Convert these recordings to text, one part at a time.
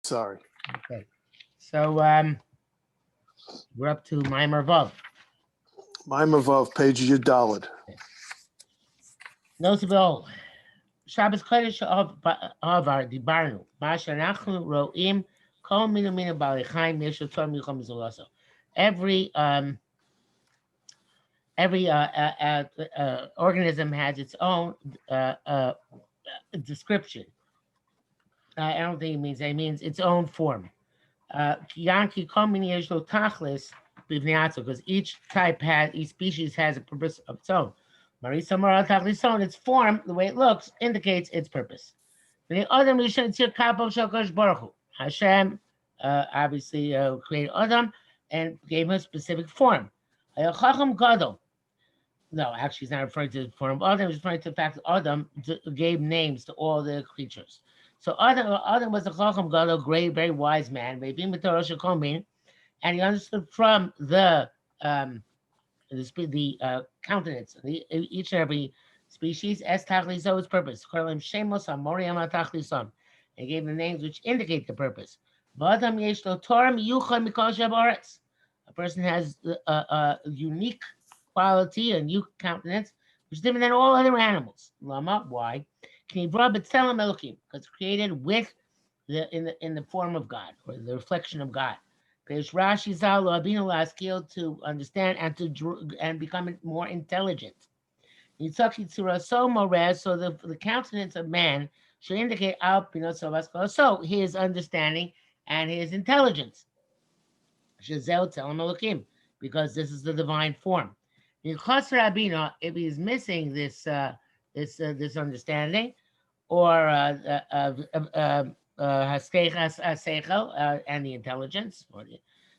Sorry. Okay. So we're up to Maimer Vav. Maimer Vav, page Yud Daled. Notable Shabbos Kodesh Avar Dibarnu Masha Nachnu Roim Kol Minu Minu Bali Chaim Yeshu Tor Michom Zulaso. Every organism has its own uh, uh, description. I don't think it means that. It means its own form. Yankee Komini Yeshlo Tachlis Bivniatzo, because each species has a purpose of its own. Marisa Mara Tachlison, its form, the way it looks, indicates its purpose. The other mission is here Kapo Shokosh Baruch Hu. Hashem obviously created Adam and gave him a specific form. Chacham Gadol. No, actually, he's not referring to the form of Adam. He's referring to the fact that Adam gave names to all the creatures. So Adam was a Chacham Gadol, great, very wise man. Maybe and he understood from the countenance of each and every species as tachliso its purpose. Korlim shemos amoriam tachlisom. He gave the names which indicate the purpose. V'adam yesh lo Torah miyuchad mikol shabaretz. A person has a unique quality, a unique countenance, which is different than all other animals. Lama, why? Can he draw b'tzelem elokim? Because it's created with the form of God or the reflection of God. Because Rashi Zalo Abino skill to understand and and become more intelligent. Yitzaki Tzura so Morez, so the countenance of man should indicate Al Pinot so his understanding and his intelligence. Shazel tell him Elohim, because this is the divine form. In Chasr Abino, if he's missing this understanding, or and the intelligence.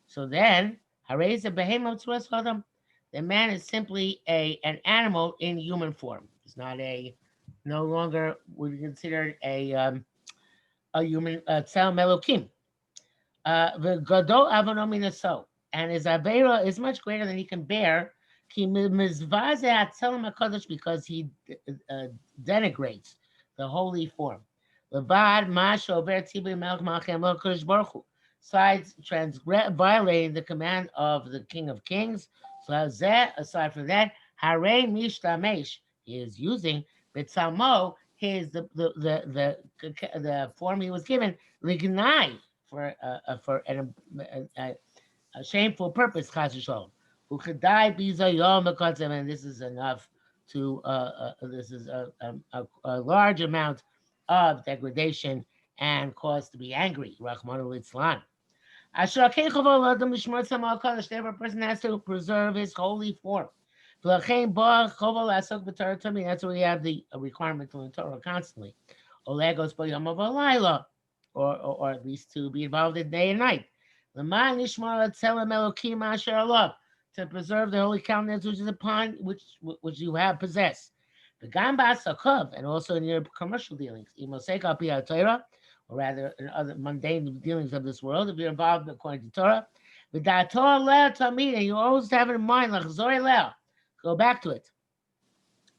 So then, hareza behemoth to us adam. The man is simply an animal in human form. It's not no longer would be considered a human tzal melokim. The gadol avonomina so, and his avera is much greater than he can bear. Because he denigrates the holy form. Levad masho ver tibui melch malchem lo kodesh baruch hu. Besides violating the command of the King of Kings. So aside from that, hare mishtamesh, he is using betzalmo, his the form he was given lignai for a shameful purpose. Chas v'sholom. Who could die bizayom because and this is enough to this is a large amount of degradation and cause to be angry. Rahman litzlan. Every person has to preserve his holy form. That's why we have the requirement to learn Torah constantly. Olegos or at least to be involved in day and night. To preserve the holy countenance which is upon which you have possessed. The gamba sakov, and also in your commercial dealings, or rather in other mundane dealings of this world, if you're involved according to Torah, and you always have it in mind, like go back to it.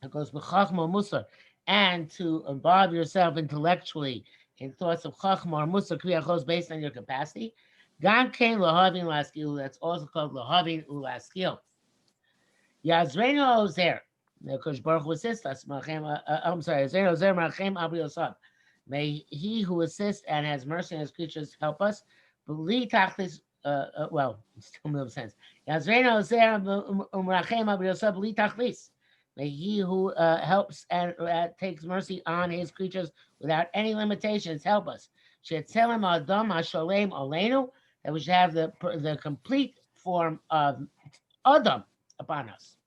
It goes with Chochmo Musar, and to involve yourself intellectually in thoughts of Chochmo or Musar Kriyachos based on your capacity. Gam Kain Lahavin Laskil, that's also called Lahavin Ulaskil. Yazreinu Ozer, because Baruch will assist us. I'm sorry, Yazreinu Ozer Marachem Abri Osab. May he who assists and has mercy on his creatures help us. Beli Tachlis, well, it still no sense. Yazreinu Ozer Marachem Abri Osab, Beli Tachlis. May he who helps and takes mercy on his creatures without any limitations help us. Shetzelem Adam Hasholem Olenu, that we should have the complete form of Adam upon us.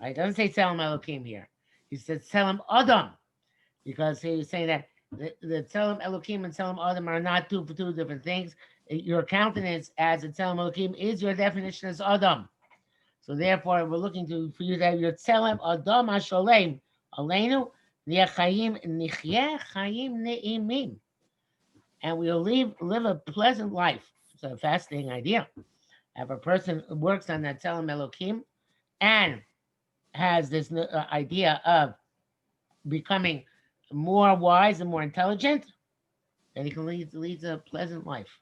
Right? It doesn't say Tzelem Elohim here. He said Tzelem Adam, because he was saying that the Tzelem Elohim and Tzelem Adam are not two different things. Your countenance as a Tzelem Elohim is your definition as Adam. So therefore, we're looking for you to have your Tzelem Adam Hasholem Olenu Niachayim Nichye Chayim Ne'imim, and we'll live a pleasant life. It's a fascinating idea. If a person works on that Tzelem Elohim and has this idea of becoming more wise and more intelligent, then he can lead a pleasant life.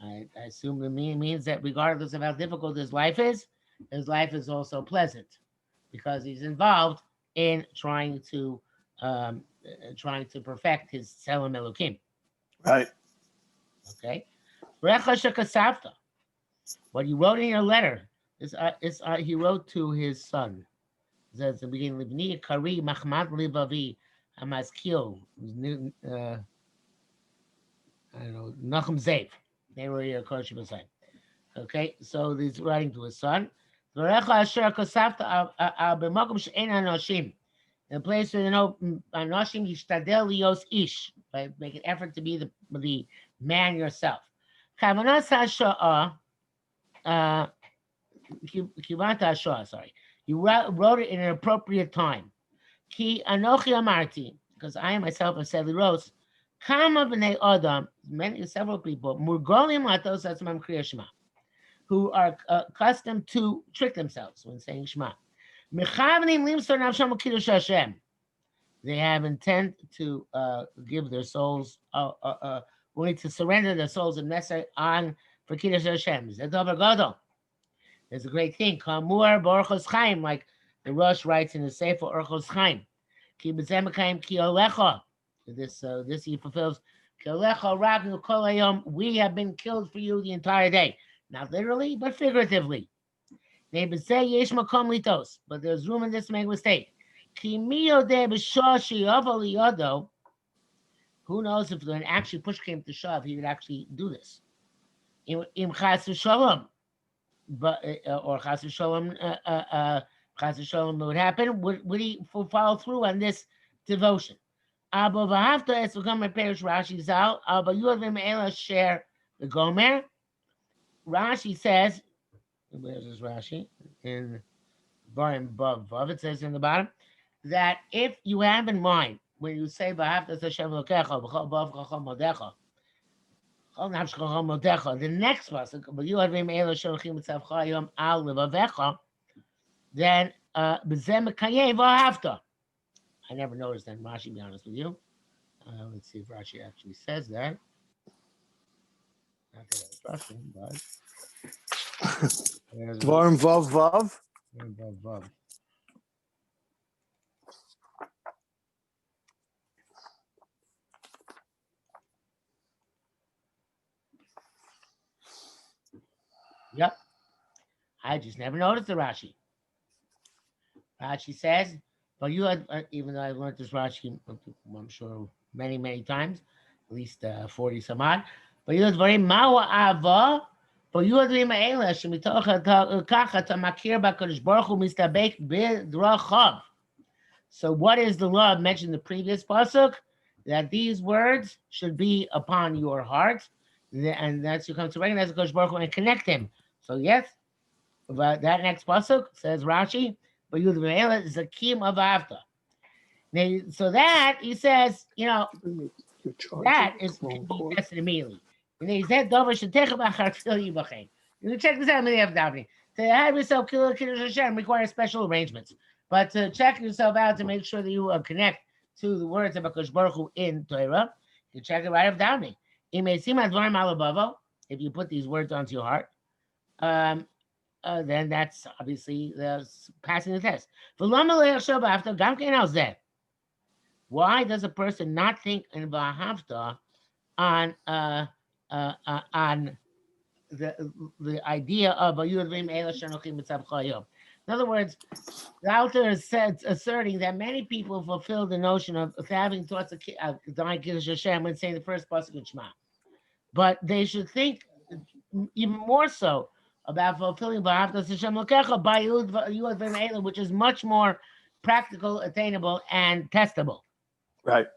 I assume it means that regardless of how difficult his life is also pleasant because he's involved in trying to perfect his Tselem Elokim. Right. Okay, Recha Shekasavta. What you wrote in your letter he wrote to his son. It says at the beginning, Livni Kari Mahmad Livavi Amaskil. I don't know, Nachum Zev. They were your Koshim Asai. Okay, so he's writing to his son. V'recha asher kosafta al b'makom she'en anoshim. In a place where anoshim yishtadel lios ish. Right, make an effort to be the man yourself. Kavanas hasha'ah, uh, kivanta hasha'ah, sorry. You wrote it in an appropriate time. Ki anochi amarti, because I myself have said liros, kama b'nei adam, several people, murgolim latos atzmam kriya shema, who are accustomed to trick themselves when saying Shema. They have intent to give their souls, willing to surrender their souls if necessary on for Kiddush Hashem. There's a great thing, Kamur Borchos Chaim, like the Rosh writes in the Sefer Orchos Chaim. Ki b'zemekayim ki olecha. This he fulfills. Ki olecha ragnu kol hayom. We have been killed for you the entire day. Not literally, but figuratively. But there's room in this to make a mistake. Who knows if when actually push came to shove, he would actually do this. But or chas v'sholom would happen. Would he follow through on this devotion? Abba v'hafta es v'gomer perish Rashi zal. Abba yuavim ela share the gomer. Rashi says, where's this Rashi? In Barim Vav, it says in the bottom that if you have in mind when you say V'haftas Hashem Elokecha B'chol Bav Chacham Modecha, Chol Nafsh Chacham Modecha, the next pasuk, V'yu Advim Elo Sholchim Mitzavcha Yom Al Levavecha, then B'zeh Mekayeh V'hafta. I never noticed that in Rashi, to be honest with you. Let's see if Rashi actually says that. Not that I trust him, but Dvarim Vav Vav. Yep. I just never noticed the Rashi. Rashi says, but you had, even though I learned this Rashi, I'm sure many, many times, at least 40 some odd, but you had very mawa ava, but you had ma'ela, shemitocha kacha tamakir b'kadosh baruch hu mistabek b'drachav. So what is the law mentioned in the previous pasuk? That these words should be upon your heart, and that's you come to recognize the Kadosh Baruch Hu and connect him. So yes, but that next pasuk says Rashi, but you the zakim of after. So that he says, that is can be tested immediately. And he said, "Dover should take about hartzil yibachem." You check this out in the davening. To have yourself kill Kiddush Hashem requires special arrangements, but to check yourself out to make sure that you connect to the words of Hakadosh Baruch Hu in Torah, you check it right of davening. If you put these words onto your heart, then that's obviously passing the test. Why does a person not think in Vahafta on the idea of in other words, the author is asserting that many people fulfill the notion of having thoughts of dying Kiddush Hashem when saying the first pasuk of Shema, but they should think even more so about fulfilling V'ahavtas Hashem Lokecha by Yud V'Me'ela, which is much more practical, attainable, and testable. Right.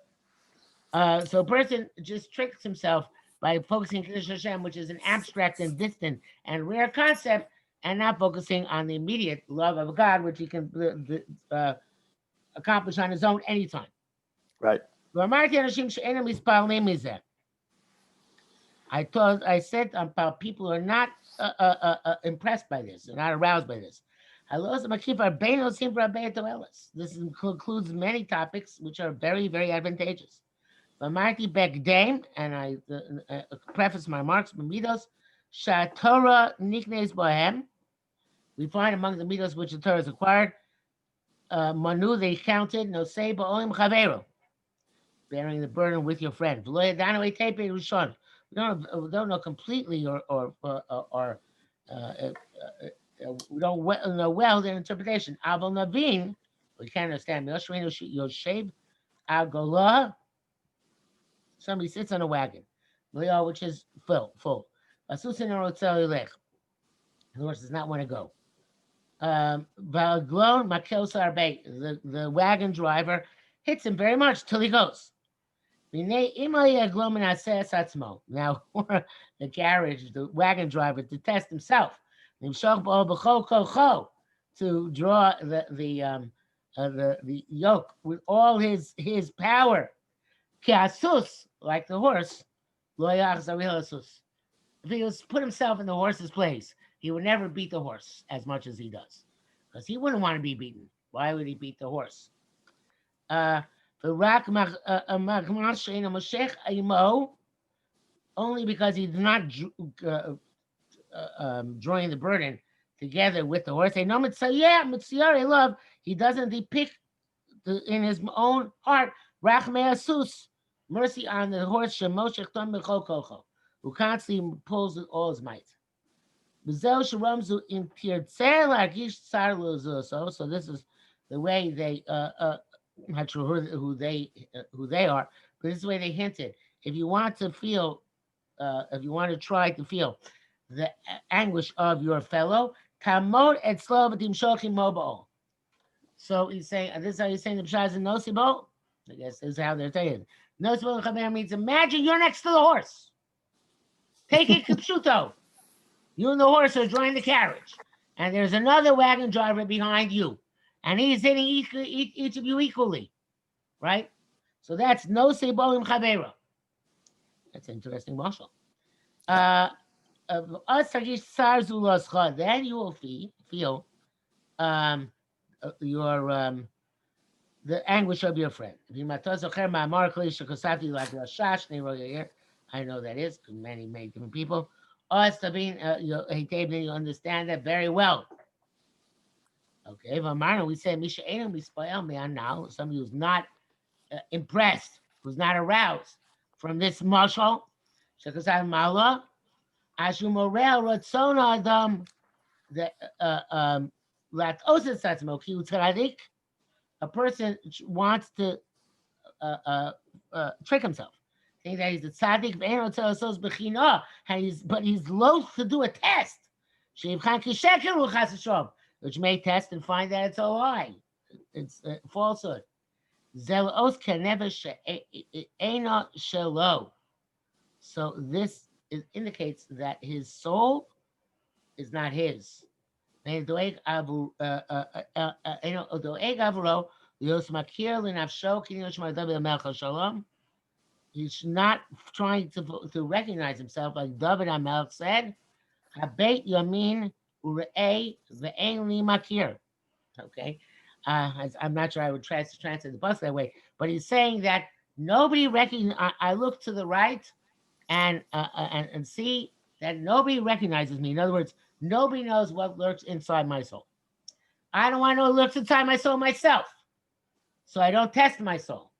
So a person just tricks himself by focusing on Kiddush Hashem, which is an abstract and distant and rare concept, and not focusing on the immediate love of God, which he can accomplish on his own anytime. Right. I said about people who are not impressed by this, they're not aroused by this. This includes many topics which are very, very advantageous. V'amarti Begdame, and I preface my remarks, Midos, Shatora Niknes Bohem. We find among the midos which the Torah has acquired, Manu, they counted, no say, Ba'olim Chavero, bearing the burden with your friend. We don't know completely we don't know well their interpretation. Abel Navin, we can't understand. Yoshev Agolah, somebody sits on a wagon, which is full. The horse does not want to go. The wagon driver hits him very much till he goes. Now, the carriage, the wagon driver, to test himself, to draw the yoke with all his power. Like the horse, if he was put himself in the horse's place, he would never beat the horse as much as he does, because he wouldn't want to be beaten. Why would he beat the horse? Only because he's not drawing the burden together with the horse. Love. He doesn't depict in his own heart mercy on the horse who constantly pulls with all his might. So this is the way they not sure who they are, but this is the way they hinted. If you want to feel, if you want to try to feel the anguish of your fellow, kamod et slovatim shokim mobile. So he's saying, this is how he's saying the pshaz in Nosibo. I guess this is how they're saying. Nosibo chaver means imagine you're next to the horse. Take it kipshuto. You and the horse are drawing the carriage, and there's another wagon driver behind you, and he's hitting each of you equally, right? So that's no sebolim chavera. That's an interesting marshal. Then you will feel your the anguish of your friend. I know that is many different people. You understand that very well. Okay, we say Misha now, somebody who's not impressed, who's not aroused from this marshal. A person wants to trick himself, saying that he's a tzaddik, but he's loath to do a test, which may test and find that it's a lie, it's a falsehood. So this indicates that his soul is not his. He's not trying to recognize himself, like David HaMelech said, Habeit Yamin Ure'ei Ve'en Li Makir. Okay, I'm not sure I would translate the bus that way, but he's saying that nobody recognizes. I look to the right and see that nobody recognizes me. In other words, nobody knows what lurks inside my soul. I don't want to know what lurks inside my soul myself, so I don't test my soul.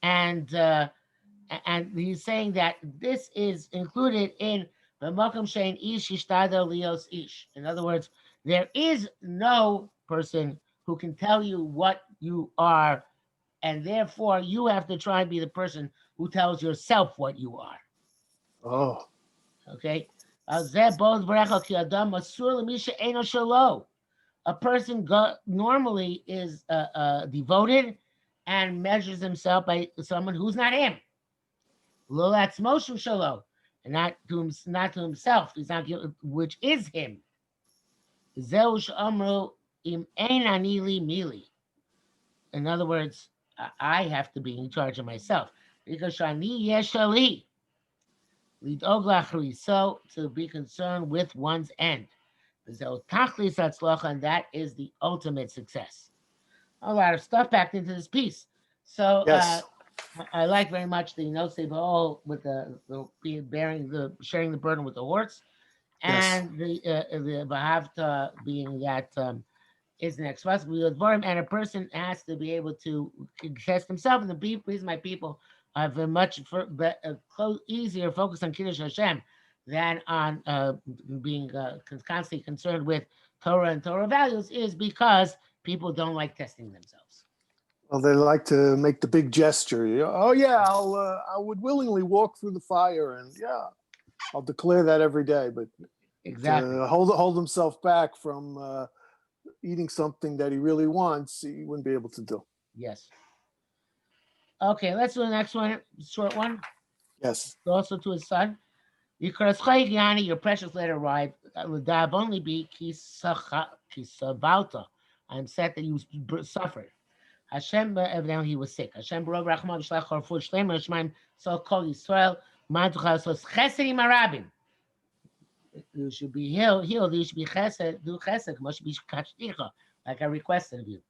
And he's saying that this is included in the Mokum Shein Ish Ishtado Lios Ish. In other words, there is no person who can tell you what you are, and therefore you have to try and be the person who tells yourself what you are. Oh. Okay? A person normally is devoted and measures himself by someone who's not him. Lolat's motion shalo, and not to himself. He's not, which is him. Zeush amru im ein anili mili. In other words, I have to be in charge of myself because shani yeshali. So to be concerned with one's end. And that is the ultimate success. A lot of stuff packed into this piece. So Yes. I like very much the Nosei all with the sharing the burden with the horse, Yes. and the Vahavta being that is an expressible form, and a person has to be able to test himself. And the reason my people have a much easier focus on Kiddush Hashem than on being constantly concerned with Torah and Torah values is because people don't like testing themselves. Well, they like to make the big gesture. Oh yeah, I would willingly walk through the fire, and yeah, I'll declare that every day. But Exactly. to hold himself back from eating something that he really wants, he wouldn't be able to do. Yes. Okay, let's do the next one. Short one. Yes. Also to his son. Yani, your precious letter arrived. Would only be kisavalta. I'm sad that you suffered. Hashem, evidently he was sick. Hashem, Baruch Rachman, Shlach Harfu Shlem, Shemaim, so called Yisrael, Mantucha, so Chesedim Arabim. You should be healed. You should be chesed. Do chesed. Must be kachticha, like I requested of you.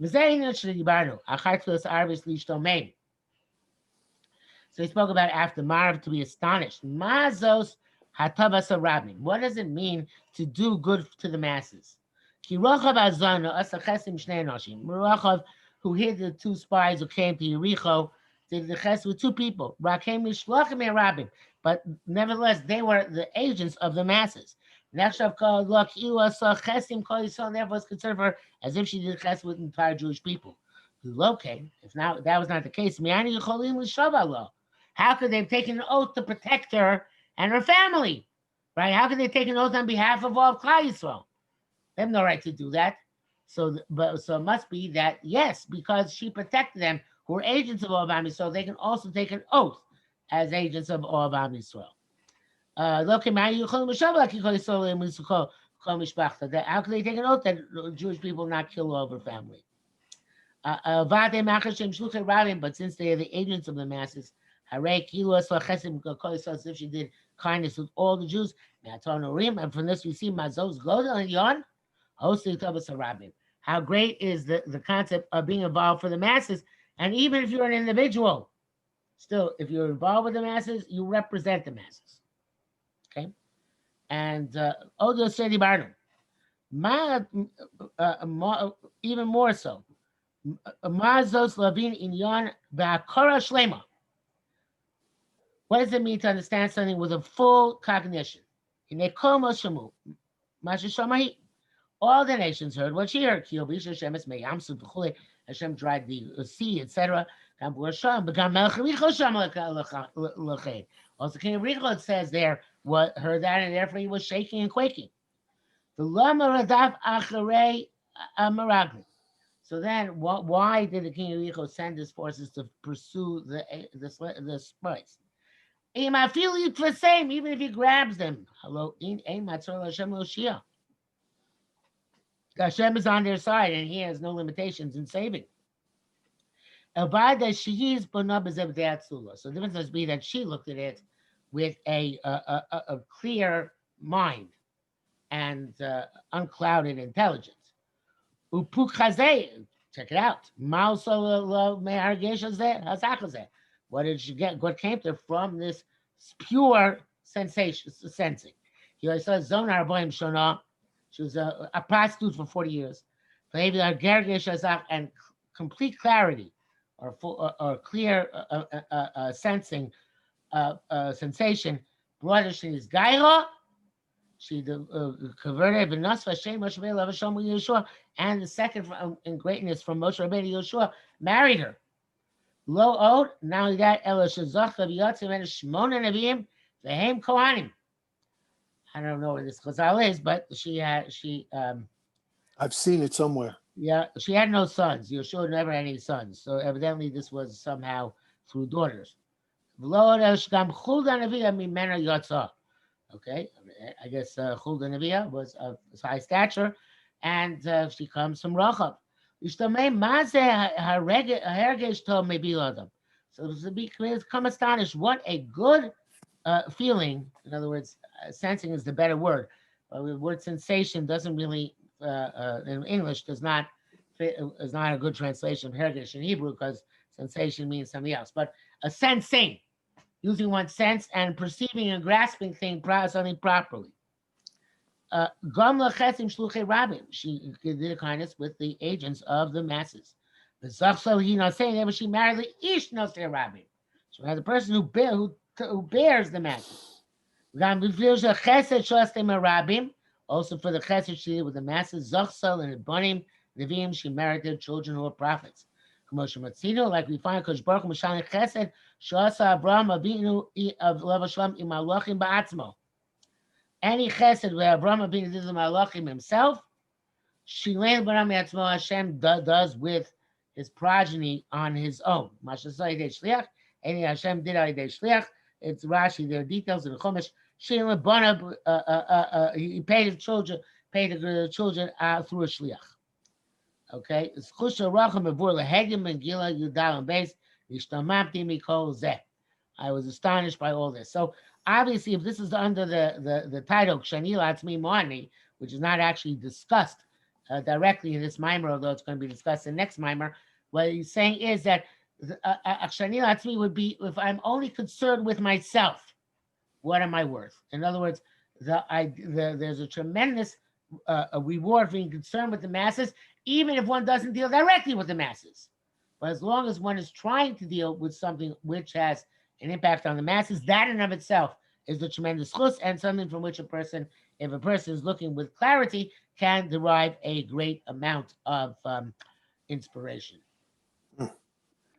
V'zein should dibarnu. Achar tfilas arvis lishtomein. So he spoke about after Marav to be astonished. Mazos hatabas arabim. What does it mean to do good to the masses? Ki rochav azanu asachesim shnei noshim. Rochav, who hid the two spies who came to Yericho, did the ches with two people. Rakem mishlachim arabim. But nevertheless, they were the agents of the masses. Nechshav called look, Iwa saw chesim kol Yisrael, therefore was considered for her as if she did ches with the entire Jewish people. Okay, if now that was not the case, mi'ani yicholim l'shav Allah. How could they have taken an oath to protect her and her family? Right? How could they take an oath on behalf of all of Klal Yisrael? They have no right to do that. So it must be that yes, because she protected them, who are agents of all of Am Yisrael, they can also take an oath as agents of all of Am Yisrael. How can they take an oath that Jewish people not kill all of her family? But since they are the agents of the masses, as if she did kindness with all the Jews, and from this we see how great is the concept of being involved for the masses. And even if you're an individual, still, if you're involved with the masses, you represent the masses. Okay? And Odo Sedi Barnum, even more so. Mazos Lavin Inyan Ba'akora Shlema. What does it mean to understand something with a full cognition? All the nations heard what she heard. Hashem dried the sea, etc. Also, King of Richo, it says there, what heard that, and therefore he was shaking and quaking. The Lama Radaf Acharei Amaragli. So then, why did the king of Richo send his forces to pursue the spies? I feel you the same, even if he grabs them. Hello, Hashem is on their side, and he has no limitations in saving. So the difference must be that she looked at it with a clear mind and unclouded intelligence. Check it out. What did she get? What came to her from this pure sensation, sensing? He said, Zonar Boim Shona. She was a prostitute for 40 years. And complete clarity or clear sensing sensation brought her to his Gaira. She converted Yeshua, and the second in greatness from Moshe Rabbeinu Yeshua married her. Lo od, not only that, Ela Shazach of Yatzim and Shmona Nevi'im, Vehem Kohanim. I don't know where this Chazal is, but I've seen it somewhere. Yeah, she had no sons. Yeshua never had any sons, so evidently this was somehow through daughters. Lo od El Shgam Chulda Nevi'im Mimena Yatzah. Okay, I guess Chulda Nevi'ah was of high stature, and she comes from Rachav. So to become astonished, what a good feeling. In other words, sensing is the better word. The word sensation doesn't really, in English, is not a good translation of hergesh in Hebrew because Sensation means something else, but a sensing, using one's sense and perceiving and grasping something properly. Gam lachesim shluchei rabim. She did a kindness with the agents of the masses. The zachso he not saying that she married the ish nosei rabim. So as a person who bears the masses. Gam b'fil chesed shlastem rabim. Also for the chesed she did with the masses. Zachsel and Banim Neviim she married their children who were prophets. Like we find Kosh Baruch Mishani Chesed Shasa Abraham Abinu of Lavashlam Imalachim Ba'atzmo. Any Chesed where Abraham Abinu did the Malachim himself, Shilain Baram Yatzmo Hashem does with his progeny on his own. Mashasai De Shliach, any Hashem did I De Shliach. It's Rashi, there are details in the Chumash. Shilain Baram, he paid the children through a Shliach. Okay, it's Chusha Racham Bevur Lehegim and Gila Yudal and Base. Ishtamamti Mikol Zeh. I was astonished by all this. So obviously, if this is under the title Kshani Latzmi Moani, which is not actually discussed directly in this mimer, although it's going to be discussed in the next mimer, what he's saying is that Kshani Latzmi would be if I'm only concerned with myself. What am I worth? In other words, there's a tremendous a reward for being concerned with the masses, even if one doesn't deal directly with the masses. But as long as one is trying to deal with something which has an impact on the masses, that in of itself is a tremendous chus and something from which if a person is looking with clarity, can derive a great amount of inspiration.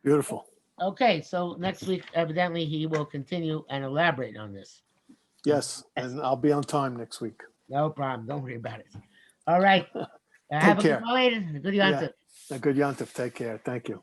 Beautiful. Okay, so next week, evidently, he will continue and elaborate on this. Yes, and I'll be on time next week. No problem. Don't worry about it. All right. Have a good night and a good yontif. A good yontif. Take care. Thank you.